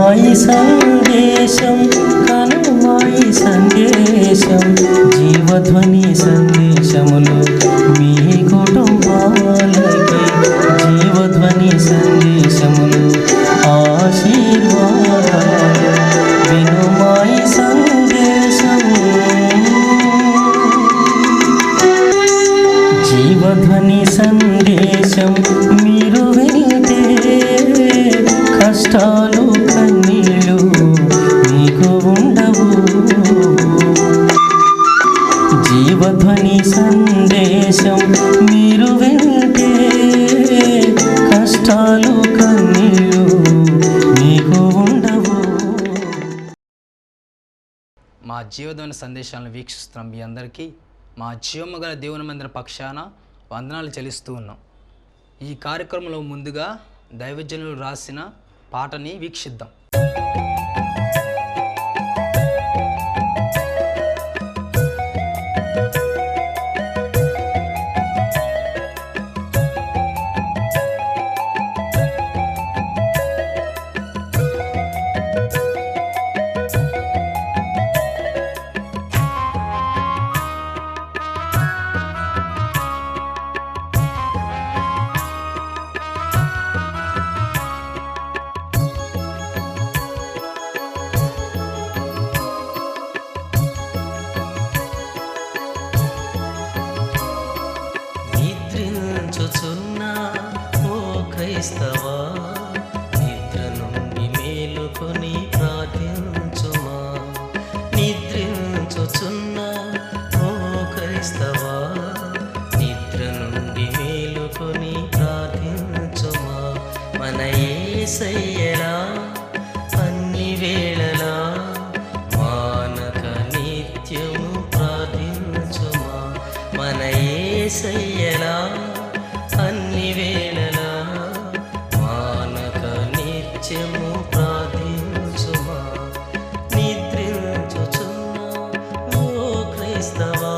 వినుమాయి సందేశం, కనుమాయి సందేశం, జీవధ్వని సందేశములు మీ కుటుంబాలకి, జీవధ్వని సందేశములు ఆశీర్వాదాలు. వినుమాయి సందేశం, జీవధ్వని సందేశం మీరు వింటే కష్టాలు కన్నీళ్ళు మీకు ఉండవు. జీవధ్వని సందేశం మీరు వింటే కష్టాలు కన్నీళ్ళు మీకు ఉండవు. మా జీవధ్వని సందేశాలను వీక్షిస్తున్నాం మీ అందరికీ మా జీవము గల దేవుని మందిర పక్షాన వందనాలు చెల్లిస్తూ ఉన్నాం. ఈ కార్యక్రమంలో ముందుగా దైవజనులు రాసిన పాటని వీక్షిద్దాం. నిద్రించుచున్నా ఓ క్రైస్తవా, నిద్ర నుండి మేలుకొని ప్రార్థించుమా. నిద్రించుచున్నా ఓ క్రైస్తవా, నిద్ర నుండి మేలుకొని ప్రార్థించుమా. మన యేసయ్యలా అన్ని వేళలా మానక నిత్యము ప్రార్థించుమా. మన యేసయ్యలా అన్ని వేళలా మానక నిత్యము ప్రార్థించుమా. నిద్రించుచున్నా ఓ క్రైస్తవా.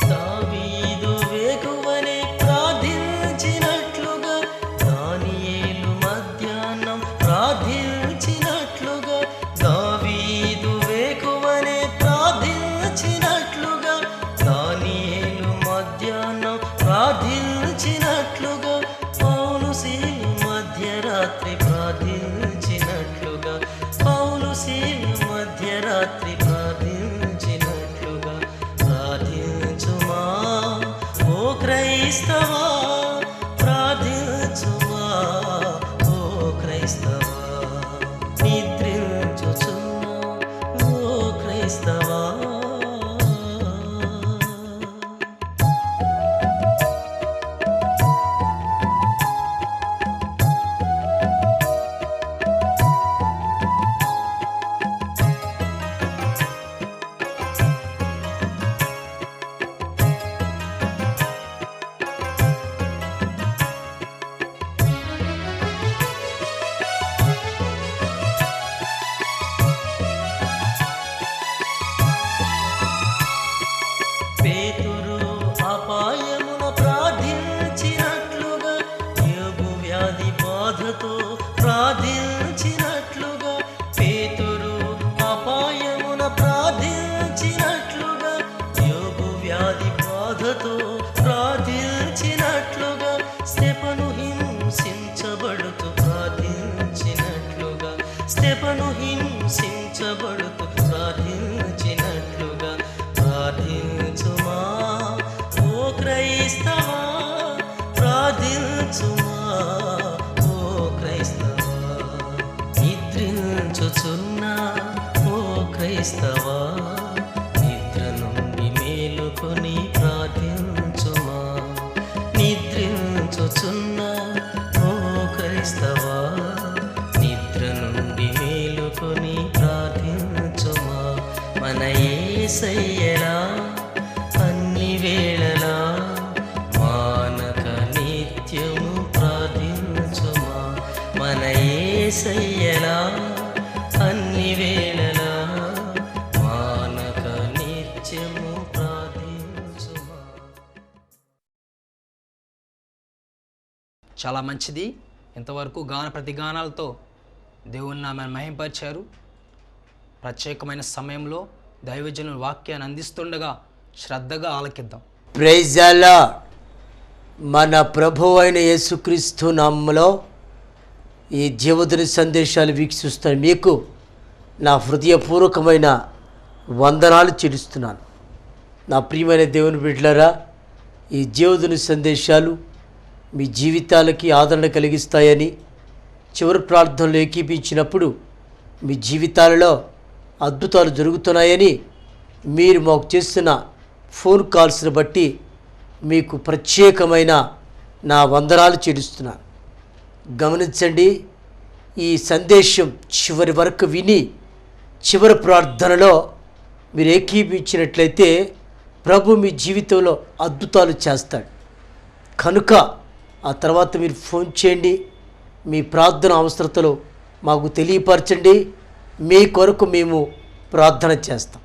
దావీదు వేకువనే ప్రార్థించినట్లుగా, దానియేలు మధ్యాహ్నం ప్రార్థించినట్లుగా, దావీదు వేకువనే ప్రార్థించినట్లుగా, దానియేలు మధ్యాహ్నం ప్రార్థించినట్లుగా, పౌలు సీలు మధ్యరాత్రి ప్రార్థించినట్లుగా, పౌలు సీలు మధ్యరాత్రి ప్రార్థించినట్లుగా ప్రార్థించుమా ఓ క్రైస్తవా. ప్రార్థించుమా ఓ క్రైస్తవా. నిద్రించుచున్నా ఓ క్రైస్తవా. పేతురు అపాయమున ప్రార్థించినట్లుగా, యోబు వ్యాధి బాధతో ప్రార్థించినట్లుగా, పేతురు అపాయమున ప్రార్థించినట్లుగా, యోబు వ్యాధి బాధతో ప్రార్థించినట్లుగా, స్తెఫను హింసించబడుతూ ప్రార్థించినట్లుగా, స్తెఫను హింసించబడుతూ ప్రార్థించినట్లుగా ప్రార్థించుమా ఓ క్రైస్తవా. ప్రార్థించుమా ఓ క్రైస్తవా. నిద్రించుచున్నా ఓ క్రైస్తవా, నిద్ర నుండి మేలుకొని ప్రార్థించుమా. నిద్రించుచున్నా ఓ క్రైస్తవా, యేసయ్యలా అన్ని వేళలా మానక నిత్యము ప్రార్థించుమా. మన యేసయ్యలా అన్ని వేళలా మానక నిత్యము ప్రార్థించుమా. చాలా మంచిది. ఇంతవరకు గాన ప్రతిగానాలతో దేవుని నామాన్ని మహింపరిచారు. ప్రత్యేకమైన సమయంలో దైవజనుల వాక్యాన్ని అందిస్తుండగా శ్రద్ధగా ఆలకిద్దాం. Praise the lord. మన ప్రభువు అయిన యేసుక్రీస్తు నామములో ఈ జీవదుని సందేశాలు వీక్షిస్తున్న మీకు నా హృదయపూర్వకమైన వందనాలు చెల్లిస్తున్నాను. నా ప్రియమైన దేవుని బిడ్డలారా, ఈ జీవదుని సందేశాలు మీ జీవితాలకి ఆదరణ కలిగిస్తాయని, చివరి ప్రార్థనలు ఏకీపించినప్పుడు మీ జీవితాలలో అద్భుతాలు జరుగుతున్నాయని మీరు మాకు చేస్తున్న ఫోన్ కాల్స్ని బట్టి మీకు ప్రత్యేకమైన నా వందనాలు చెల్లిస్తున్నాను. గమనించండి, ఈ సందేశం చివరి వరకు విని చివరి ప్రార్థనలో మీరు ఏకీపించినట్లయితే ప్రభు మీ జీవితంలో అద్భుతాలు చేస్తాడు. కనుక ఆ తర్వాత మీరు ఫోన్ చేయండి, మీ ప్రార్థన అవసరతలు మాకు తెలియపరచండి. మీ కొరకు మేము ప్రార్థన చేస్తాం.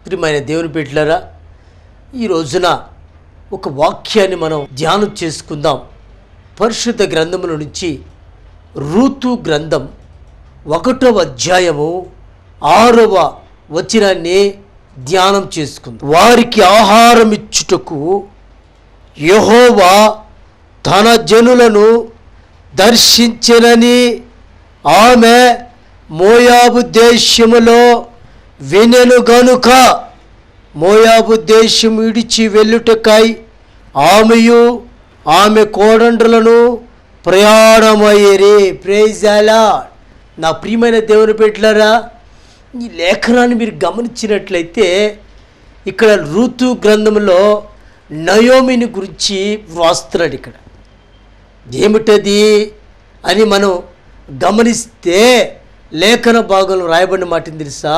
ప్రియమైన దేవుని బిడ్డలారా, ఈ రోజున ఒక వాక్యాన్ని మనం ధ్యానం చేసుకుందాం. పరిశుద్ధ గ్రంథముల నుంచి రూతు గ్రంథం 1వ అధ్యాయము 6వ వచనాన్ని ధ్యానం చేసుకుందాం. వారికి ఆహారం ఇచ్చుటకు యెహోవా తన జనులను దర్శించెనని ఆమె మోయాబు దేశములో వినెను గనుక మోయాబు దేశం విడిచి వెళ్ళుటకై ఆమెయు ఆమె కోడండ్రులను ప్రయాణమయ్యేరి. Praise the lord. నా ప్రియమైన దేవుని బిడ్డలారా, ఈ లేఖనాన్ని మీరు గమనించినట్లయితే ఇక్కడ రూతు గ్రంథంలో నయోమిని గురించి వ్రాస్తున్నాడు. ఇక్కడ ఏమిటది అని మనం గమనిస్తే లేఖన భాగంలో రాయబడిన మాట తెలుసా?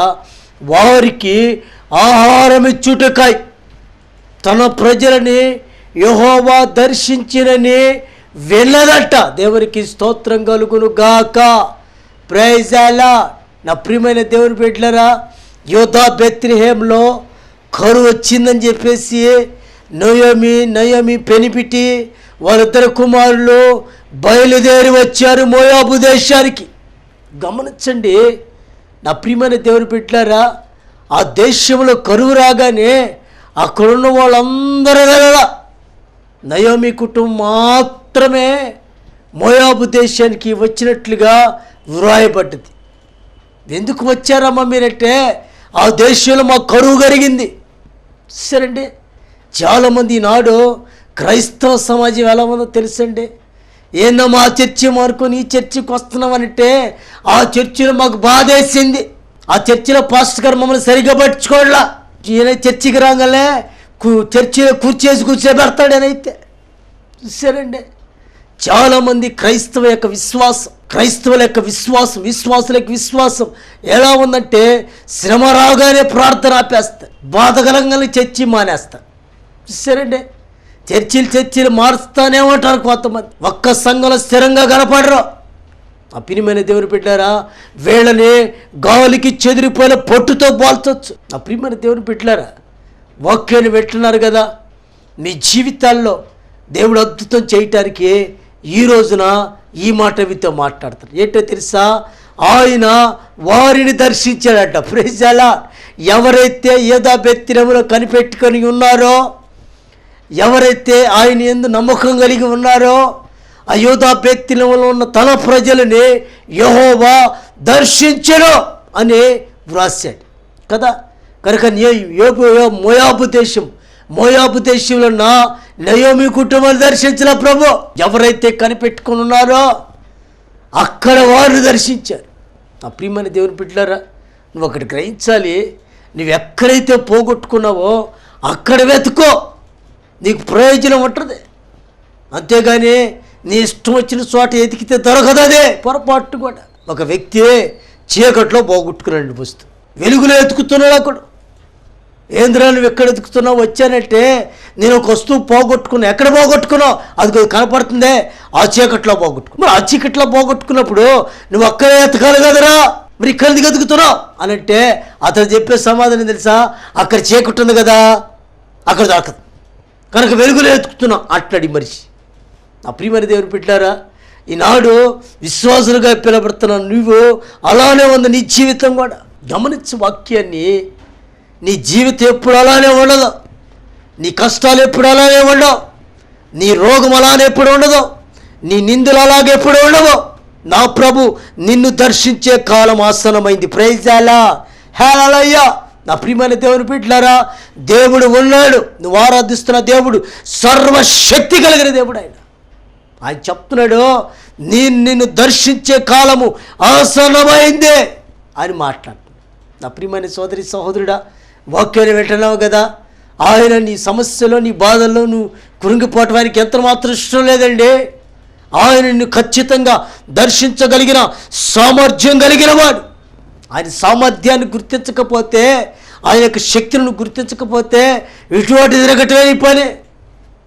వారికి ఆహారం ఇచ్చుటకై తన ప్రజలని యెహోవా దర్శించినని వెళ్ళదట. దేవునికి స్తోత్రం కలుగును గాక. Praise the lord. నా ప్రియమైన దేవుని బిడ్డలారా, యోధా బెత్లెహేంలో కరువు వచ్చిందని చెప్పేసి నయోమి పెనిపిటి వాళ్ళిద్దరు కుమారులు బయలుదేరి వచ్చారు మోయాబు దేశానికి. గమనించండి నా ప్రియమైన దేవుని బిడ్డలారా, ఆ దేశంలో కరువు రాగానే అక్కడున్న వాళ్ళందరూ వెళ్ళాల. నయోమి కుటుంబం మాత్రమే మోయాబు దేశానికి వచ్చినట్లుగా వ్రాయబడ్డది. ఎందుకు వచ్చారమ్మా మీరంటే, ఆ దేశంలో మాకు కరువు కలిగింది. సరేండి, చాలామంది ఈనాడు క్రైస్తవ సమాజం ఎలా ఉందో తెలుసండి. ఏందమ్మా ఆ చర్చి మారుకొని ఈ చర్చికి వస్తున్నామనంటే, ఆ చర్చిలో మాకు బాధేసింది. ఆ చర్చిలో పాస్టర్ గారు మమ్మల్ని సరిగ్గా పట్టించుకోవాలా. ఈయన చర్చికి రాగానే చర్చిలో కూర్చోబెడతాడనైతే. సరేండి, చాలామంది క్రైస్తవుల యొక్క విశ్వాసుల యొక్క విశ్వాసం ఎలా ఉందంటే, శ్రమ రాగానే ప్రార్థన ఆపేస్తారు, బాధ కలంగానే చర్చి మానేస్తారు. సరేండి, చర్చిలు మారుస్తానే ఉంటారు కొంతమంది. ఒక్క సంఘంలో స్థిరంగా కనపడరు. ఆ ప్రియమైన దేవుని బిడ్డారా, వీళ్ళని గాలికి చెదిరిపోయిన పొట్టుతో పోల్చొచ్చు. ఆ ప్రియమైన దేవుని బిడ్డలారా, వాక్యాన్ని వింటున్నారు కదా, మీ జీవితాల్లో దేవుడు అద్భుతం చేయటానికి ఈ రోజున ఈ మాట మీతో మాట్లాడతారు. ఏంటో తెలుసా? ఆయన వారిని దర్శించాడట. Praise the lord. ఎవరైతే యోధా బెత్లెహేములో కనిపెట్టుకొని ఉన్నారో, ఎవరైతే ఆయన యందు నమ్మకం కలిగి ఉన్నారో, ఆ యోధా బెత్లెహేములో ఉన్న తన ప్రజలని యెహోవా దర్శించెను అని వ్రాసాడు కదా. కనుక మోయాబు దేశంలో ఉన్న నయోమి కుటుంబాన్ని దర్శించిన ప్రభు ఎవరైతే కనిపెట్టుకుని ఉన్నారో అక్కడ వారిని దర్శించారు. ఆ ప్రియమైన దేవుని బిడ్డలారా, నువ్వు ఒకటి గ్రహించాలి. నువ్వు ఎక్కడైతే పోగొట్టుకున్నావో అక్కడ వెతుకో, నీకు ప్రయోజనం ఉంటుంది. అంతేగాని నీ ఇష్టం వచ్చిన చోట ఎతికితే దొరకదు. అదే పొరపాటు కూడా. ఒక వ్యక్తి చీకట్లో పోగొట్టుకున్నాడు వస్తువు, వెలుగులో ఎతుకుతున్నాడు. అక్కడ ఏంద్రా నువ్వు ఎక్కడ ఎదుగుతున్నావు? వచ్చానంటే నేను ఒక వస్తువు పోగొట్టుకున్నా. ఎక్కడ పోగొట్టుకున్నావు? అది కనపడుతుందే, ఆ చీకట్లో పోగొట్టుకు. మరి ఆ చీకట్లో పోగొట్టుకున్నప్పుడు నువ్వు అక్కడే ఎతకాలి కదరా, మరి ఇక్కడ ఎందుకు ఎదుగుతున్నావు అని అంటే అతను చెప్పే సమాధానం తెలుసా? అక్కడ చీకటి ఉంది కదా, అక్కడ దొరకదు కనుక వెలుగులో ఎతుకుతున్నావు అట్లాడి మనిషి. నా ప్రియమైన దేవుని పెట్టారా, ఈనాడు విశ్వాసులుగా పిలబడుతున్నావు నువ్వు. అలానే ఉంది నీ జీవితం కూడా. గమనించు వాక్యాన్ని. నీ జీవితం ఎప్పుడు అలానే ఉండదు, నీ కష్టాలు ఎప్పుడు అలానే ఉండవు, నీ రోగం అలానే ఎప్పుడు ఉండదు, నీ నిందులు అలాగే ఎప్పుడు ఉండవు. నా ప్రభు నిన్ను దర్శించే కాలం ఆసనమైంది. ప్రైజ్ అలా హల్లెలూయా. నా ప్రియమైన దేవుని బిడ్డలారా, దేవుడు ఉన్నాడు. నువ్వు ఆరాధిస్తున్న దేవుడు సర్వశక్తి కలిగిన దేవుడు. ఆయన చెప్తున్నాడు, నిన్ను దర్శించే కాలము ఆసనమైందే అని మాట్లాడుతున్నాడు. నా ప్రియమైన సోదరి సహోదరుడా, వాక్యాన్ని వింటున్నావు కదా. ఆయన నీ సమస్యలో నీ బాధల్లో నువ్వు కృంగిపోవటానికి ఎంత మాత్రం ఇష్టం లేదండి. ఆయన నిన్ను ఖచ్చితంగా దర్శించగలిగిన సామర్థ్యం కలిగిన వాడు. ఆయన సామర్థ్యాన్ని గుర్తించకపోతే, ఆయన యొక్క శక్తులను గుర్తించకపోతే ఇటువంటి తిరగటమే పని.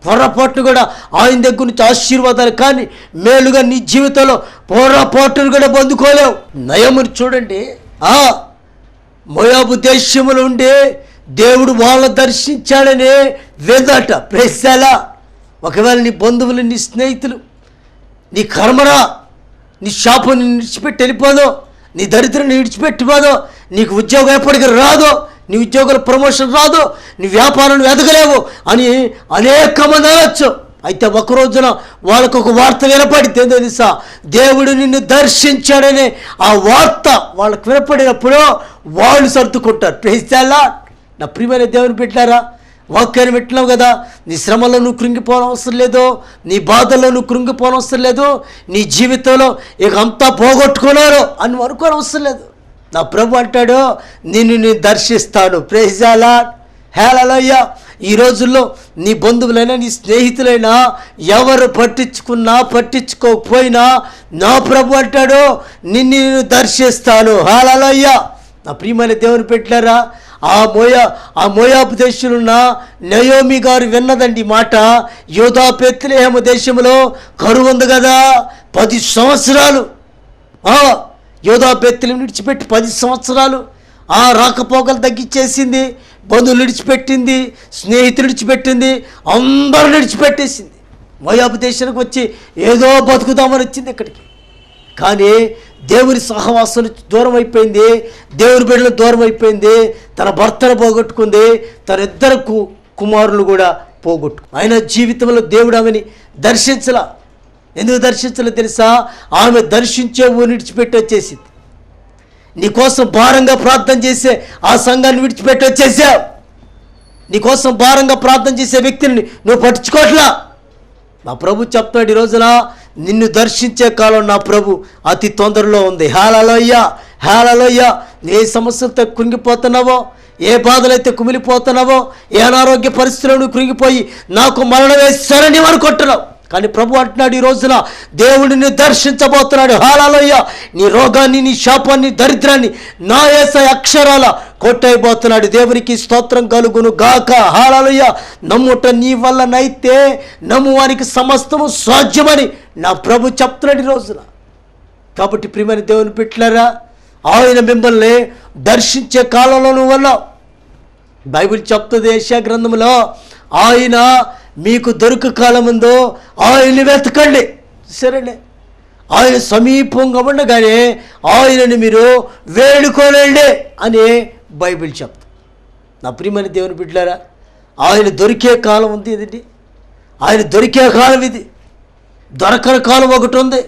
పొరపాటును కూడా ఆయన దగ్గర నుంచి ఆశీర్వాదాలు కానీ మేలుగా నీ జీవితంలో పొరపాటును కూడా పొందుకోలేవు. నయమును చూడండి, మోయాబు దేశములో ఉండి దేవుడు వాళ్ళ దర్శించాడని వేదట. ప్రేసాలా. ఒకవేళ నీ బంధువులు, నీ స్నేహితులు, నీ కర్మరా, నీ షాపుని విడిచిపెట్టి వెళ్ళిపోదో, నీ దరిద్రం విడిచిపెట్టిపోదో, నీకు ఉద్యోగం ఎప్పటికీ రాదో, నీ ఉద్యోగాల ప్రమోషన్ రాదు, నీ వ్యాపారం ఎదగలేవు అని అనేక మంది అనొచ్చు. అయితే ఒక రోజున వాళ్ళకు ఒక వార్త వినపడితే తెలుసా, దేవుడు నిన్ను దర్శించాడనే ఆ వార్త వాళ్ళకు వినపడినప్పుడు వాళ్ళు సర్దుకుంటారు. ప్రేసాలా. నా ప్రియమైన దేవుని పెట్టారా, వాక్యాన్ని పెట్టినావు కదా. నీ శ్రమలో నువ్వు కృంగిపోవడం అవసరం లేదు, నీ బాధల్లో నువ్వు కృంగిపోవడం అవసరం లేదు, నీ జీవితంలో ఇక అంతా పోగొట్టుకున్నారు అని అనుకోవడం అవసరం లేదు. నా ప్రభు అంటాడు, నేను దర్శిస్తాను. Praise the lord. హల్లెలూయా. ఈ రోజుల్లో నీ బంధువులైనా నీ స్నేహితులైనా ఎవరు పట్టించుకున్నా పట్టించుకోకపోయినా నా ప్రభు అంటాడు, నిన్ను దర్శిస్తాను. హల్లెలూయా. నా ప్రియమైన దేవుని పెట్టారా, ఆ మోయాబు దేశంలో ఉన్న నయోమి గారు విన్నదండి మాట. యూదా బెత్లెహేము దేశంలో కరువు ఉంది కదా, 10 సంవత్సరాలు యూదా బెత్లెహేము విడిచిపెట్టి 10 సంవత్సరాలు రాకపోకలు తగ్గించేసింది. బంధువులు విడిచిపెట్టింది, స్నేహితులు విడిచిపెట్టింది, అందరూ విడిచిపెట్టేసింది. మోయాబు దేశానికి వచ్చి ఏదో బతుకుదామని వచ్చింది ఇక్కడికి. కానీ దేవుని సహవాసం దూరం అయిపోయింది, దేవుని బిడ్డలు దూరం అయిపోయింది, తన భర్తను పోగొట్టుకుంది, తన 2 కుమారులు కూడా పోగొట్టుకు. ఆయన జీవితంలో దేవుడు ఆమెని దర్శించలా. ఎందుకు దర్శించలే తెలుసా? ఆమె దర్శించే ఊరిని విడిచిపెట్టి వచ్చేసింది. నీకోసం భారంగా ప్రార్థన చేసే ఆ సంఘాన్ని విడిచిపెట్టి వచ్చేసావు. నీకోసం భారంగా ప్రార్థన చేసే వ్యక్తిని నువ్వు పట్టించుకోవట్లా. నా ప్రభు చెప్తాడు, ఈ రోజున నిన్ను దర్శించే కాలం నా ప్రభు అతి తొందరలో ఉంది. హల్లెలూయా. హల్లెలూయా. ఏ సమస్యలతో కృంగిపోతున్నావో, ఏ బాధలైతే కుమిలిపోతున్నావో, ఏ అనారోగ్య పరిస్థితుల్లో నువ్వు కృంగిపోయి నాకు మరణం వేస్తారని అనుకుంటున్నావు. కానీ ప్రభు అంటున్నాడు, ఈ రోజున దేవుడిని దర్శించబోతున్నాడు. హల్లెలూయా. నీ రోగాన్ని, నీ శాపాన్ని, దరిద్రాన్ని నా యేసయ్య అక్షరాల కొట్టైపోతున్నాడు. దేవునికి స్తోత్రం కలుగును గాక. హల్లెలూయా. నమ్ముట నీ వల్లనైతే నమ్మువానికి సమస్తము సాధ్యమని నా ప్రభు చెప్తున్నాడు ఈ రోజున. కాబట్టి ప్రియమైన దేవుని బిడ్డలారా, ఆయన మిమ్మల్ని దర్శించే కాలంలో నువ్వు ఉన్నావు. బైబిల్ చెప్తుంది యెషయా గ్రంథంలో, ఆయన మీకు దొరుకు కాలం ఉందో ఆయన్ని వెతకండి. సరేనే, ఆయన సమీపంగా ఉండగానే ఆయనని మీరు వేడుకోనండి అని బైబిల్ చెప్తుంది. నా ప్రియమైన దేవుని బిడ్డలారా, ఆయన దొరికే కాలం ఉంది. ఇది ఆయన దొరికే కాలం, ఇది దొరకని కాలం ఒకటి ఉంది.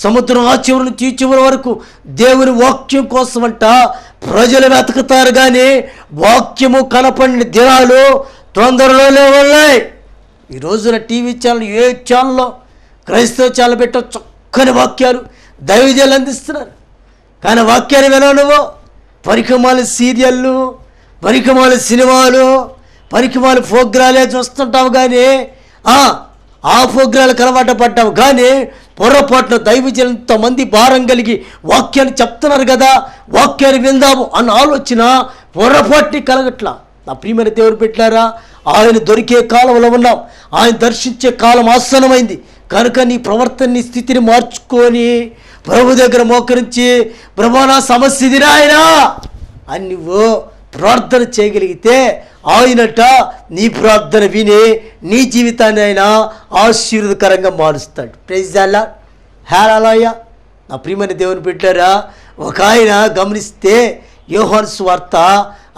సముద్రం ఆ చివరి నుంచి ఈ చివరి వరకు దేవుని వాక్యం కోసం అంట ప్రజలు వెతుకుతారు, కానీ వాక్యము కనపడిన దినాలు తొందరలోనే ఉన్నాయి. ఈ రోజున టీవీ ఛానల్, ఏ ఛానల్లో క్రైస్తవ ఛానల్ పెట్ట చక్కని వాక్యాలు దైవజనులు అందిస్తున్నారు. కానీ వాక్యాన్ని వినవు. పరికమాల సీరియళ్ళు, పరికమాల సినిమాలు, పరికమాల ప్రోగ్రాలే చూస్తుంటావు. కానీ ఆ ప్రోగ్రాలకు అలవాటు పడ్డావు. కానీ పొరపాటున దైవజనంతో మంది భారం కలిగి వాక్యాన్ని చెప్తున్నారు కదా, వాక్యాన్ని విందాము అన్న ఆలోచన పొరపాటుని కలగట్లా. నా ప్రియమైన దేవుడు పెట్టారా, ఆయన దొరికే కాలంలో ఉన్నాం. ఆయన దర్శించే కాలం ఆసన్నమైంది కనుక నీ ప్రవర్తన, నీ స్థితిని మార్చుకొని ప్రభు దగ్గర మోకరించి, ప్రభు నా సమస్య ఇది నాయనా అని నువ్వు ప్రార్థన చేయగలిగితే ఆయనట నీ ప్రార్థన విని నీ జీవితాన్ని ఆయన ఆశీర్వదకరంగా మారుస్తాడు. Praise the lord. హల్లెలూయా. నా ప్రియమైన దేవుని పెట్టారా, ఒక ఆయన గమనిస్తే యోహాను సువార్త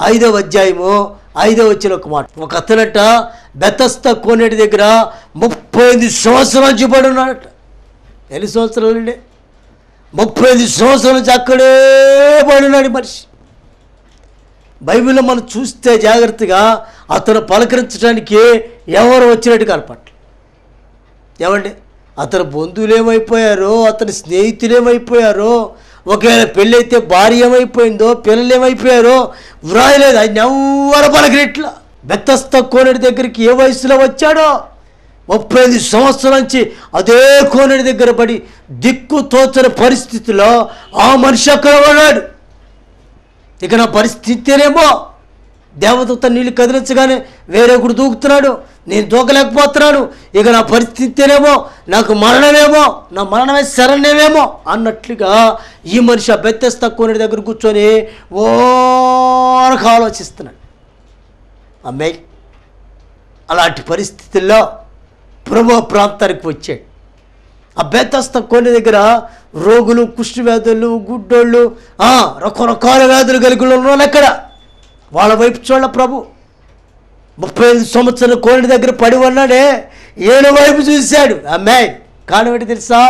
5వ అధ్యాయము 5వ వచనం ఒక మాట, ఒక అతనట బెతస్దా కోనేటి దగ్గర 35 సంవత్సరాలు చూపడి ఉన్నాడట. ఎన్ని సంవత్సరాలు అండి? 35 సంవత్సరాల నుంచి అక్కడే పడినాడు మనిషి. బైబిల్లో మనం చూస్తే జాగ్రత్తగా అతను పలకరించడానికి ఎవరు వచ్చినట్టు కనపట్ల. ఏమండి, అతని బంధువులు ఏమైపోయారో, అతని స్నేహితులు ఏమైపోయారో, ఒకవేళ పెళ్ళి అయితే భార్య ఏమైపోయిందో, పిల్లలు ఏమైపోయారో వ్రాయలేదు. ఆయన ఎవరు పలకరిట్లా. బెతస్దా కోనేటి దగ్గరికి ఏ వయసులో వచ్చాడో 35 సంవత్సరాల నుంచి అదే కోనేటి దగ్గర పడి దిక్కు తోచని పరిస్థితిలో ఆ మనిషి అక్కడ ఉన్నాడు. ఇక నా పరిస్థితినేమో, దేవదూత నీళ్ళు కదిలించగానే వేరొకడు దూకుతున్నాడు, నేను దూకలేకపోతున్నాను, ఇక నా పరిస్థితినేమో, నాకు మరణమేమో, నా మరణమే శరణ్యమేమో అన్నట్లుగా ఈ మనిషి ఆ బెతస్దా కోనేటి దగ్గర కూర్చొని ఓరక ఆలోచిస్తున్నాడు. అమ్మాయి అలాంటి పరిస్థితుల్లో ప్రభు ప్రాంతానికి వచ్చాడు. ఆ బెతస్దా కోనేటి దగ్గర రోగులు, కుష్ఠవ్యాధులు, గుడ్డోళ్ళు, రకరకాల వ్యాధులు కలిగి ఉన్నారు. అక్కడ వాళ్ళ వైపు చూడ ప్రభు 35 సంవత్సరాల కోనేటి దగ్గర పడి ఉన్నాడే, ఏడు వైపు చూశాడు. అమ్మాయి కారణం తెలుసా,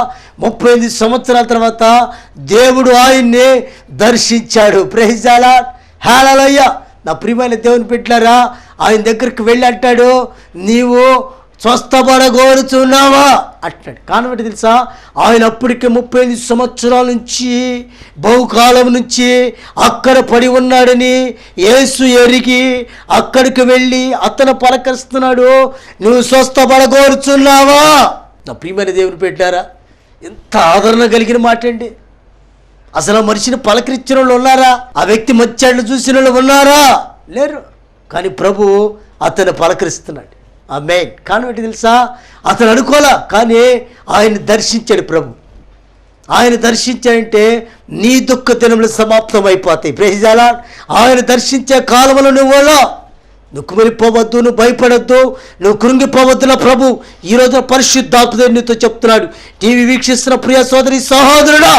35 సంవత్సరాల తర్వాత దేవుడు ఆయన్ని దర్శించాడు. Praise the lord. హల్లెలూయా. నా ప్రియమైన దేవుని పెట్టారా, ఆయన దగ్గరికి వెళ్ళి అంటాడు, నీవు స్వస్థపడగోరుచున్నావా అంటాడు. కారణం తెలుసా, ఆయన అప్పటికే 35 సంవత్సరాల నుంచి, బహుకాలం నుంచి అక్కడ పడి ఉన్నాడని యేసు ఎరిగి అక్కడికి వెళ్ళి అతను పలకరిస్తున్నాడు, నువ్వు స్వస్థపడగోరుచున్నావా. నా ప్రియమైన దేవుని పెట్టారా, ఎంత ఆదరణ కలిగిన మాట అండి. అసలు ఆ మనిషిని పలకరించిన వాళ్ళు ఉన్నారా? ఆ వ్యక్తి మచ్చాళ్ళు చూసిన వాళ్ళు ఉన్నారా? లేరు. కానీ ప్రభు అతను పలకరిస్తున్నాడు. ఆమేన్. కారణం ఏంటి తెలుసా, అతను అనుకోలా, కానీ ఆయన దర్శించాడు ప్రభు. ఆయన దర్శించాడంటే నీ దుఃఖ దినములు సమాప్తం అయిపోతాయి. Praise the lord. ఆయన దర్శించే కాలంలో నువ్వు దుఃఖమరిపోవద్దు, నువ్వు భయపడద్దు, నువ్వు కృంగిపోవద్దు. నా ప్రభు ఈ రోజున పరిశుద్ధాత్మ నీతో చెప్తున్నాడు. టీవీ వీక్షిస్తున్న ప్రియ సోదరి సహోదరుడా,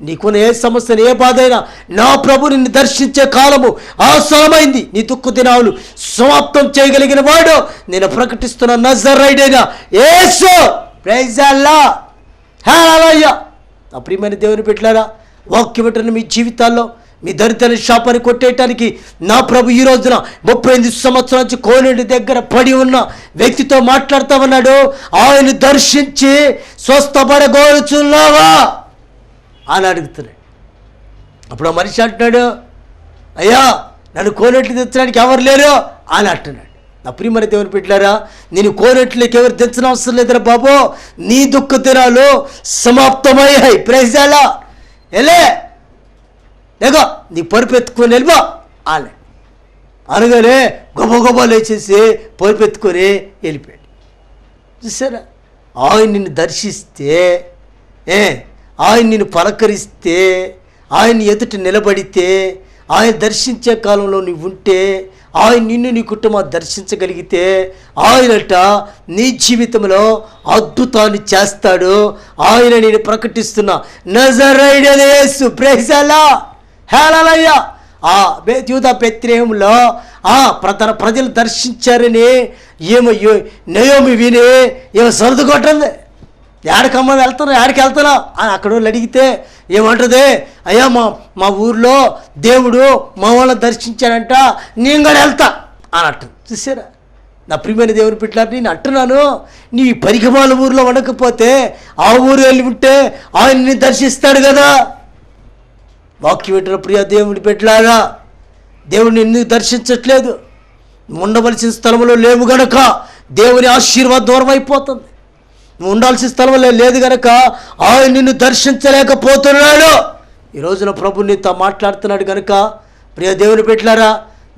నీకున్న ఏ సమస్యను, ఏ బాధ అయినా నా ప్రభు నిన్ను దర్శించే కాలము ఆసన్నమైంది. నీ దుఃఖ దినాలు సమాప్తం చేయగలిగిన వాడు నేను ప్రకటిస్తున్న నజరేయుడైన యేసు. Praise the lord. హల్లెలూయా. నా ప్రియమైన దేవుని బిడ్డలారా, వాక్యం వింటున్న మీ జీవితాల్లో మీ దరిద్ర శాపాన్ని కొట్టేయటానికి నా ప్రభు ఈ రోజున 35 సంవత్సరాల నుంచి కోనేటి దగ్గర పడి ఉన్న వ్యక్తితో మాట్లాడుతూ ఉన్నాడు. ఆయన దర్శించి స్వస్థపడగోరుచున్నావా అని అడుగుతున్నాడు. అప్పుడు ఆ మనిషి అంటున్నాడు, అయ్యా నన్ను కోనేట్లు తెచ్చడానికి ఎవరు లేరు అని అంటున్నాడు. నా ప్రియమైన దేవుని బిడ్డలారా, నేను కోనేట్లోకి ఎవరు తెచ్చిన అవసరం లేదురా బాబు, నీ దుఃఖ దినాలు సమాప్తమయ్యాయి. Praise the lord. ఎలే లేగో నీ పరుపెత్తుకొని వెళ్ళిపో అని అనగానే గొప్ప లేచేసి పరుపెత్తుకొని వెళ్ళిపోయాడు. చూసారా, ఆయన నిన్ను దర్శిస్తే, ఆయన నిన్ను పలకరిస్తే, ఆయన ఎదుట నిలబడితే, ఆయన దర్శించే కాలంలో నువ్వు ఉంటే, ఆయన నిన్ను నీ కుటుంబాన్ని దర్శించగలిగితే ఆయనట నీ జీవితంలో అద్భుతాన్ని చేస్తాడు. ఆయన నేను ప్రకటిస్తున్నా నజరేయుడైన యేసు. Praise the lord. హల్లెలూయా. ఆ యూదా బెత్లెహేములో తన ప్రజలు దర్శించారని ఏమో నయోమి విని ఏమో సర్దుకొట్టింది. ఏడకమ్మ వెళ్తున్నావు, ఏడికి వెళ్తున్నావు అని అక్కడ వాళ్ళు అడిగితే ఏమంటుంది, అయ్యా మా ఊర్లో దేవుడు మా వాళ్ళని దర్శించాడంట, నేను కూడా వెళ్తా అని అంటుంది. చూసారా నా ప్రియమైన దేవుని బిడ్డలారా, నేను అంటున్నాను, నీ పరిగమాల ఊరిలో ఉండకపోతే ఆ ఊరు వెళ్ళి ఉంటే ఆయన్ని దర్శిస్తాడు కదా. వాక్యం వింటున్న ప్రియ దేవుని బిడ్డలారా, దేవుడిని ఎందుకు దర్శించట్లేదు? ఉండవలసిన స్థలంలో లేవు గనక దేవుని ఆశీర్వాదం దూరం అయిపోతుంది. నువ్వు ఉండాల్సిన స్థలంలో లేదు కనుక ఆయన నిన్ను దర్శించలేకపోతున్నాడు. ఈ రోజున ప్రభు నీతో మాట్లాడుతున్నాడు కనుక ప్రియ దేవుని బిడ్డలారా,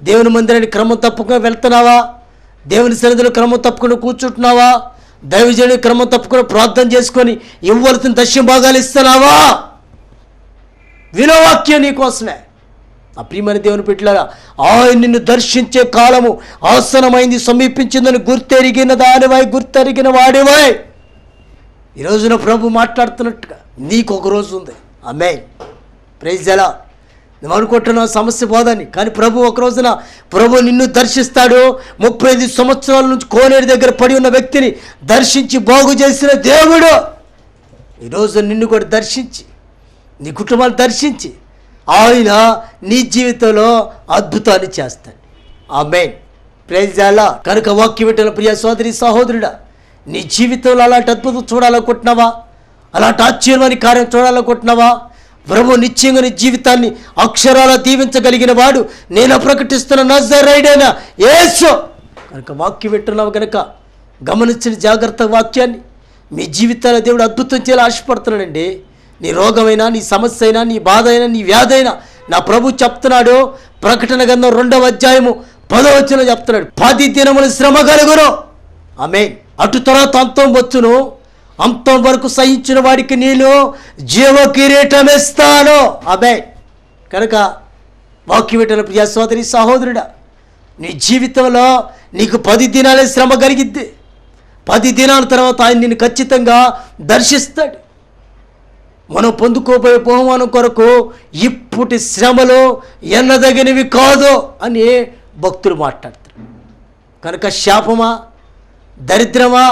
దేవుని మందిరానికి క్రమం తప్పకుండా వెళ్తున్నావా? దేవుని సన్నిధిలో క్రమం తప్పకుండా కూర్చుంటున్నావా? దైవజనుని క్రమం తప్పకుండా ప్రార్థన చేసుకొని ఇవ్వవలసిన దశమ భాగాలు ఇస్తున్నావా? వినోవాక్యం నీకోసమే. ఆ ప్రియమైన దేవుని బిడ్డలారా, ఆయన నిన్ను దర్శించే కాలము ఆసనమైంది, సమీపించిందని గుర్తెరిగిన దానివై, గుర్తెరిగిన వాడివై. ఈ రోజున ప్రభు మాట్లాడుతున్నట్టుగా నీకు ఒక రోజు ఉంది. ఆమేన్. Praise the lord. నువ్వు అనుకుంటున్నావు సమస్య పోదని, కానీ ప్రభు ఒక రోజున ప్రభు నిన్ను దర్శిస్తాడు. 35 సంవత్సరాల నుంచి కోనేరు దగ్గర పడి ఉన్న వ్యక్తిని దర్శించి బాగు చేసిన దేవుడు ఈరోజు నిన్ను కూడా దర్శించి, నీ కుటుంబాన్ని దర్శించి ఆయన నీ జీవితంలో అద్భుతాన్ని చేస్తాడు. ఆమేన్. Praise the lord. కనుక వాక్యం వింటున్న ప్రియ సోదరి సహోదరుడా, నీ జీవితంలో అలాంటి అద్భుతం చూడాలనుకుంటున్నావా? అలాంటి ఆశ్చర్యమైన కార్యం చూడాలనుకుంటున్నావా? ప్రభు నిశ్చయంగా నీ జీవితాన్ని అక్షరాల దీవించగలిగిన వాడు నేను ప్రకటిస్తున్న నజరేయుడైన యేసు. కనుక వాక్యం వింటున్నావు కనుక గమనించిన జాగ్రత్త వాక్యాన్ని మీ జీవితాల్లో దేవుడు అద్భుతం చేయాలని ఆశపడుతున్నాడండి. నీ రోగమైనా, నీ సమస్య అయినా, నీ బాధ అయినా, నీ వ్యాధి అయినా నా ప్రభు చెప్తున్నాడు. ప్రకటన గ్రంథం 2వ అధ్యాయము 10వ వచనంలో చెప్తున్నాడు, 10 దినములు శ్రమ కలుగును. ఆమేన్. అటు తర్వాత అంతం వచ్చును, అంతం వరకు సహించిన వాడికి నేను జీవ కిరీటం ఇస్తాను. ఆమేన్. కనుక వాక్యం వింటున్న ప్రియ సోదరి సహోదరుడా, నీ జీవితంలో నీకు 10 దినాలే శ్రమ కలిగిద్ది. 10 దినాల తర్వాత ఆయన నిన్ను ఖచ్చితంగా దర్శిస్తాడు. మనం పొందుకోబోయే బహుమానం కొరకు ఇప్పటి శ్రమలు ఎన్నదగినవి కాదు అని భక్తులు మాట్లాడతారు. కనుక శాపమా, దరిద్రమా,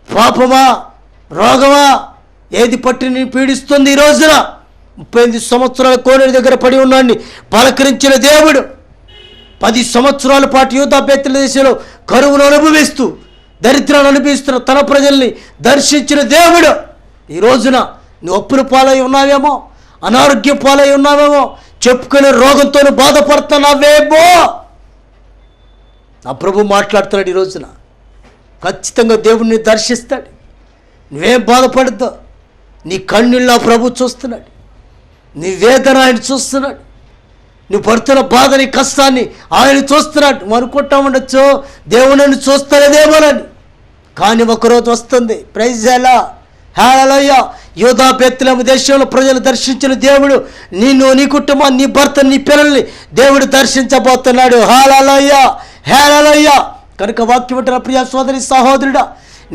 పాపమా, రోగమా ఏది పట్టి నీ పీడిస్తుంది? ఈ రోజున 35 సంవత్సరాల కోనేరు దగ్గర పడి ఉన్నాన్ని పలకరించిన దేవుడు 10 సంవత్సరాల పాటు యూదా బేతేలు దేశంలో కరువును అనుభవిస్తూ దరిద్రాన్ని అనుభవిస్తున్న తన ప్రజల్ని దర్శించిన దేవుడు ఈ రోజున నువ్వు అప్పుల పాలై ఉన్నావేమో, అనారోగ్య పాలై ఉన్నావేమో, చెప్పుకునే రోగంతో బాధపడుతున్నావేమో, ఆ ప్రభు మాట్లాడుతున్నాడు. ఈ రోజున ఖచ్చితంగా దేవుడిని దర్శిస్తాడు. నువ్వేం బాధపడద్దు. నీ కన్నీళ్ళ ప్రభు చూస్తున్నాడు. నీ వేదన ఆయన చూస్తున్నాడు. నువ్వు పడుతున్న బాధని, కష్టాన్ని ఆయన చూస్తున్నాడు. నువ్వు అనుకుంటా ఉండొచ్చు దేవుడిని చూస్తలేదేమోనని, కానీ ఒకరోజు వస్తుంది. Praise the lord. హల్లెలూయా. యూదా బేత్లెహేము దేశంలో ప్రజలు దర్శించిన దేవుడు నిన్ను, నీ కుటుంబాన్ని, నీ భర్త, నీ పిల్లల్ని దేవుడు దర్శించబోతున్నాడు. హల్లెలూయా, హల్లెలూయా. కనుక వాక్యం వింటున్న ప్రియ సోదరి సహోదరుడా,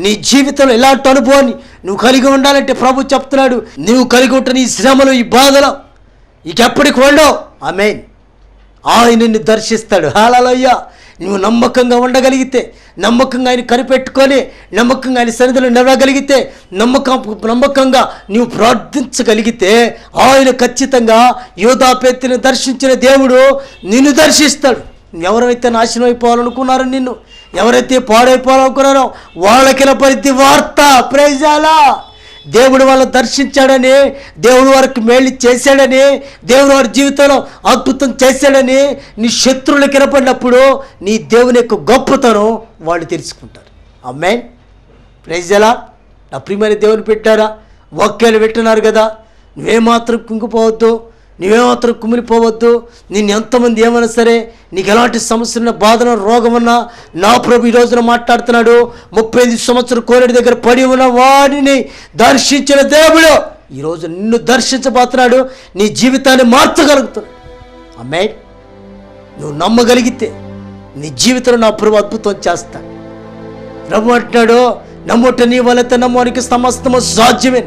నీ జీవితంలో ఎలాంటి అనుభవాన్ని నువ్వు కలిగి ఉండాలంటే ప్రభు చెప్తున్నాడు, నువ్వు కలిగి ఉంటున్న ఈ శ్రమలు, ఈ బాధలు ఇకెప్పటికి ఉండవు. ఆమేన్. ఆయన నిన్ను దర్శిస్తాడు. హల్లెలూయా. నువ్వు నమ్మకంగా నమ్మకంగా ఆయన కనిపెట్టుకొని నమ్మకంగా ఆయన సన్నిధిలో నిలవగలిగితే, నమ్మకంగా నువ్వు ప్రార్థించగలిగితే ఆయన ఖచ్చితంగా యూదా బేతేలుని దర్శించిన దేవుడు నిన్ను దర్శిస్తాడు. ఎవరైతే నాశనం అయిపోవాలనుకున్నారో, నిన్ను ఎవరైతే పాడైపోవాలనుకున్నారో వాళ్ళకి పరిధి వార్త. Praise the lord. దేవుడు వాళ్ళని దర్శించాడని, దేవుడు వారికి మేలు చేశాడని, దేవుడు వారి జీవితంలో అద్భుతం చేశాడని నీ శత్రువులు కినపడినప్పుడు నీ దేవుని యొక్క గొప్పతనం వాళ్ళు తెలుసుకుంటారు. ఆమేన్. Praise the lord. నా ప్రియమైన దేవుని పెట్టారా, వాక్యాలు వింటున్నారు కదా, నువ్వేమాత్రం కుంగిపోవద్దు, నువ్వేమాత్రం కుమిలిపోవద్దు. నిన్ను ఎంతమంది ఏమైనా సరే, నీకు ఎలాంటి సమస్యలున్న, బాధన, రోగమన్నా నా ప్రభు ఈ రోజున మాట్లాడుతున్నాడు. 35 సంవత్సరాల కోనేరు దగ్గర పడి ఉన్న వాడిని దర్శించిన దేవుడు ఈరోజు నిన్ను దర్శించబోతున్నాడు. నీ జీవితాన్ని మార్చగలుగుతున్నాడు. ఆమేన్. నువ్వు నమ్మగలిగితే నీ జీవితంలో నా ప్రభు అద్భుతం చేస్తాడు. ప్రభు అంటున్నాడు, నమ్ముట నీ వలత నమ్మడానికి సమస్తము సాధ్యమే.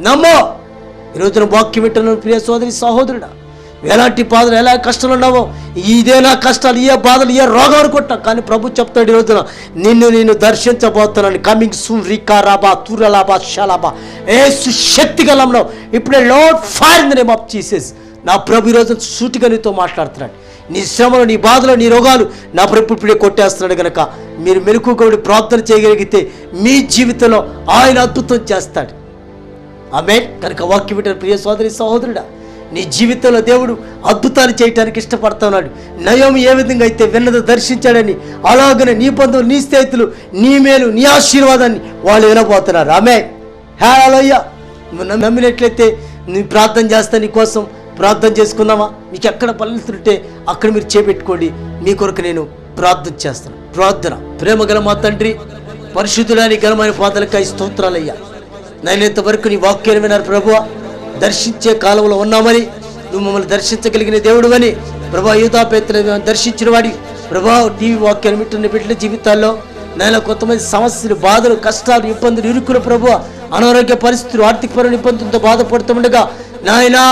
నమ్మో. ఈరోజున వాక్యం వింటున్న ప్రియ సోదరి సహోదరుడా, ఎలాంటి బాధలు, ఎలా కష్టాలు ఉన్నావో, ఇదే నా కష్టాలు, ఏ బాధలు, ఏ రోగం అనుకుంటా, కానీ ప్రభు చెప్తాడు ఈ రోజున నేను దర్శించబోతున్నాను. Coming soon. రికారాబా తురలాబా షలాబా యేసు శక్తి గలంలో ఇప్పుడే lord fire in the name of Jesus. నా ప్రభు ఈ రోజున సూటిగా నీతో మాట్లాడుతున్నాడు. నీ శ్రమలు, నీ బాధలు, నీ రోగాలు నా ప్రభు ఇప్పుడే కొట్టేస్తున్నాడు. కనుక మీరు మెలకువగా ప్రార్థన చేయగలిగితే మీ జీవితంలో ఆయన అద్భుతం చేస్తాడు. ఆమేన్. కనుక వాక్యం వింటున్న ప్రియ సోదరి సహోదరుడా, నీ జీవితంలో దేవుడు అద్భుతాలు చేయడానికి ఇష్టపడుతున్నాడు. నయోమి ఏ విధంగా అయితే విన్నదో దర్శించాడని అలాగనే నీ బంధువులు, నీ స్నేహితులు నీ మేలు, నీ ఆశీర్వాదాన్ని వాళ్ళు వినబోతున్నారు. ఆమె హల్లెలూయా. నువ్వు నమ్మినట్లయితే నీ ప్రార్థన చేస్తా, నీ కోసం ప్రార్థన చేసుకుందామా? మీకు ఎక్కడ పనులుతుంటే అక్కడ మీరు చేపెట్టుకోండి. మీ కొరకు నేను ప్రార్థన చేస్తాను. ప్రార్థన. ప్రేమ గల మా తండ్రి, పరిశుద్ధులని ఘనమైన పాదాలకై స్తోత్రాలయ్యా. నైనంత వరకు నీ వాక్యాన్ని విన్నారు ప్రభువా. దర్శించే కాలంలో ఉన్నామని, నువ్వు మమ్మల్ని దర్శించగలిగిన దేవుడు అని ప్రభా, యూదాపేతలను దర్శించిన వాడి ప్రభా, టీవీ వాక్యాన్ని వింటున్న బిడ్డల జీవితాల్లో నాయన కొంతమంది సమస్యలు, బాధలు, కష్టాలు, ఇబ్బందులు, ఇరుకులు ప్రభువా, అనారోగ్య పరిస్థితులు, ఆర్థికపరమైన ఇబ్బందులతో బాధపడుతుండగా నాయనా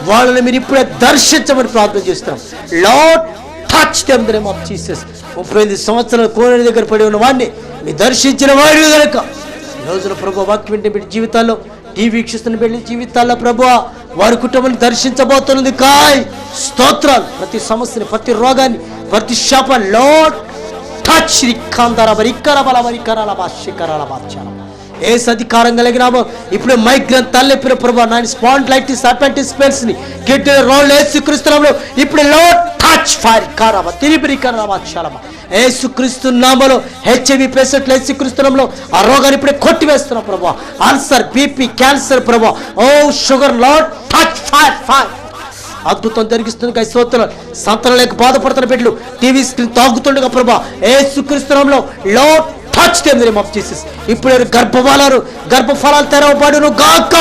వాళ్ళని మీరు ఇప్పుడే దర్శించమని ప్రార్థన చేస్తున్నాం. Lord touch them in the name of Jesus. 35 సంవత్సరాల కోనేరు దగ్గర పడి ఉన్న వాడిని మీరు దర్శించిన వాడు కనుక ఈ రోజున ప్రభు వాక్యం వింటే బిడ్డ జీవితాల్లో, టీవీ వీక్షిస్తున్న బిడ్డ జీవితాల్లో ప్రభు వారి కుటుంబాన్ని దర్శించబోతున్నది కాయ్ స్తోత్రాలు. ప్రతి సమస్యని, ప్రతి రోగాన్ని, ప్రతి శాప లార్డ్ టచ్ ఏ అధికారం కలిగినామో ఇప్పుడే మైగ్రేన్ తలెప్పిన ప్రభా, నాయన స్పాండిలైటిస్, అపెండిస్ పెయిన్స్ ని కిడ్నీ రోల్ యేసుక్రీస్తునామములో ఇప్పుడు లార్డ్ టచ్ ఫైర్ కారాబా తిరిబిరి కారాబా చాలమా యేసుక్రీస్తు నామములో హెచ్ఐవి పేషెంట్లు యేసుక్రీస్తునామములో ఆ రోగాన్ని ఇప్పుడే కొట్టివేస్తున్నాం ప్రభా. అల్సర్, బీపీ, క్యాన్సర్ ప్రభా, ఓ sugar lord touch fire fire. అద్భుతం జరిగిస్తుంది స్తోత్రాలు. సంతానం లేక బాధపడుతున్న బిడ్డలు టీవీ స్క్రీన్ తాగుతుండగా ప్రభా, యేసుక్రీస్తునామములో lord touch them in the name of Jesus. ఇప్పుడు గర్భఫలాలు, గర్భఫలాలు తెరవబడును గాక.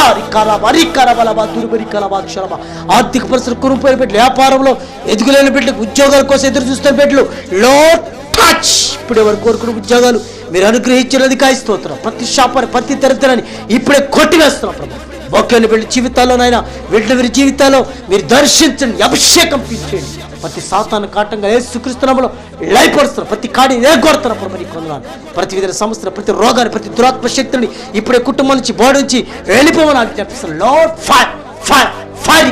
ఆర్థిక పరిస్థితులు కురుపోయిన బిడ్డలు, వ్యాపారంలో ఎదుగులేని బిడ్డలు, ఉద్యోగాల కోసం ఎదురు చూస్తున్న బిడ్డలు లార్డ్ టచ్. ఇప్పుడు ఎవరు కోరుకున్న ఉద్యోగాలు మీరు అనుగ్రహించినది కాయ స్తోత్రం. ప్రతి శాపాన్ని, ప్రతి దరిద్రాన్ని ఇప్పుడే కొట్టివేస్తున్నాం ప్రభు. వాక్యాన్ని బిడ్డ జీవితాల్లోనైనా వీరి జీవితాల్లో మీరు దర్శించండి, అభిషేకం పెంచండి. ప్రతి సాతాను కాటంగా యేసుక్రీస్తునామములో లయపరుస్తున్నారు. ప్రతి కాడి ఏగొడుతున్నారు ప్రభు. నీకు వందనాలు. ప్రతి విధమైన సమస్యలు, ప్రతి రోగాన్ని, ప్రతి దురాత్మ శక్తులని ఇప్పుడే కుటుంబం నుంచి, బాడీ నుంచి వెళ్ళిపోమని ఆజ్ఞాపిస్తున్నాను. లార్డ్ ఫైర్ ఫైర్ ఫైర్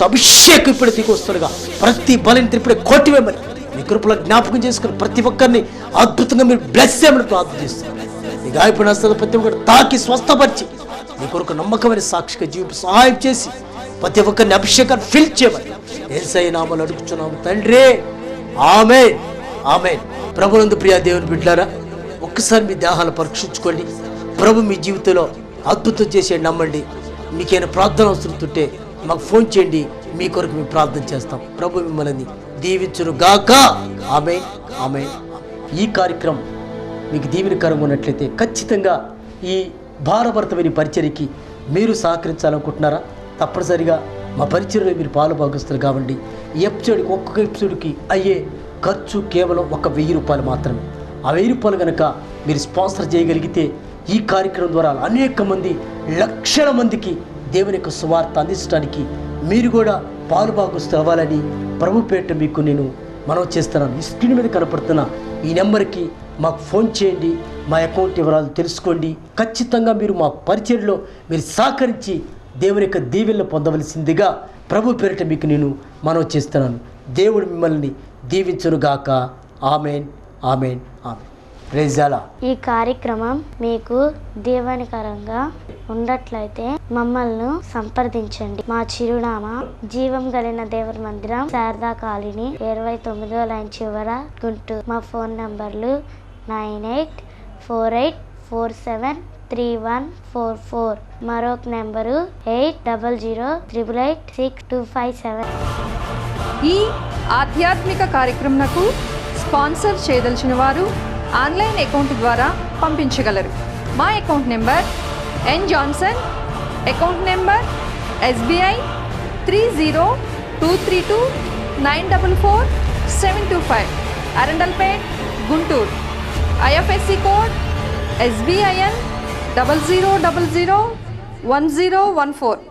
అభిషేకం ఇప్పుడు దిగి వస్తుండగా ప్రతి బలిని ఇప్పుడే కొట్టివేమని మీ కృపలో జ్ఞాపకం చేసుకుని ప్రతి ఒక్కరిని అద్భుతంగా మీరు బ్లెస్ చేయమని ప్రార్థన చేస్తున్నారు. నీ గాయపడిన హస్తాలతో ప్రతి ఒక్కరు తాకి స్వస్థపరిచి నీ కొరకు నమ్మకమైన సాక్షిగా జీవింపు సహాయం చేసి ప్రతి ఒక్కరిని అభిషేకాన్ని ఫిల్ చేయమని యేసయ్య నామములో అడుగుచున్నాము తండ్రి. ఆమేన్ ఆమేన్. ప్రభునందు ప్రియ దేవుని బిడ్డలారా, ఒక్కసారి మీ దేహాలను పరీక్షించుకోండి. ప్రభు మీ జీవితంలో అద్భుతం చేసే నమ్మండి. మీకైనా ప్రార్థన అవసరం ఉంటే మాకు ఫోన్ చేయండి, మీ కొరకు మేము ప్రార్థన చేస్తాం. ప్రభు మిమ్మల్ని దీవించును గాక. ఆమేన్ ఆమేన్. ఈ కార్యక్రమం మీకు దీవెనకరంగా ఉన్నట్లయితే ఖచ్చితంగా ఈ భారభరితమైన పరిచర్యకి మీరు సహకరించాలనుకుంటున్నారా? తప్పనిసరిగా మా పరిచర్యలో మీరు పాలుభాగస్తులు కావండి. ఈ ఎపిసోడ్కి, ఒక్కొక్క ఎపిసోడ్కి అయ్యే ఖర్చు కేవలం 1000 రూపాయలు మాత్రమే. ఆ 1000 రూపాయలు కనుక మీరు స్పాన్సర్ చేయగలిగితే ఈ కార్యక్రమం ద్వారా అనేక మంది, లక్షల మందికి దేవుని యొక్క సువార్త అందించడానికి మీరు కూడా పాలుభాగస్తులు అవ్వాలని ప్రభు పేరిట మీకు నేను మనవి చేస్తున్నాను. ఈ స్క్రీన్ మీద కనపడుతున్న ఈ నెంబర్కి మాకు ఫోన్ చేయండి. మా అకౌంట్ వివరాలు తెలుసుకోండి. ఖచ్చితంగా మీరు మా పరిచర్యలో మీరు సహకరించి దేవుని యొక్క దీవెనలు పొందవలసిందిగా ప్రభు పేరిట మీకు నేను మనవి చేస్తున్నాను. దేవుడు మిమ్మల్ని దీవించునుగాక. ఆమేన్ ఆమేన్ ఆమేన్. Praise the lord. ఈ కార్యక్రమం మీకు దీవెనకరంగా ఉన్నట్లయితే మమ్మల్ని సంప్రదించండి. మా చిరునామా జీవం కలిగిన దేవుని మందిరం, శారదా కాలనీ, 29వ లైన్ చివర, గుంటూరు. మా ఫోన్ నంబర్లు 9848473144. మరొక నెంబరు 8008886257. ఈ ఆధ్యాత్మిక కార్యక్రమంకు స్పాన్సర్ చేయదలిచిన వారు ఆన్లైన్ అకౌంట్ ద్వారా పంపించగలరు. మా account number N Johnson, account number SBI 302329444725, Arundelpet, Guntur. IFSC code SBIN 00001014.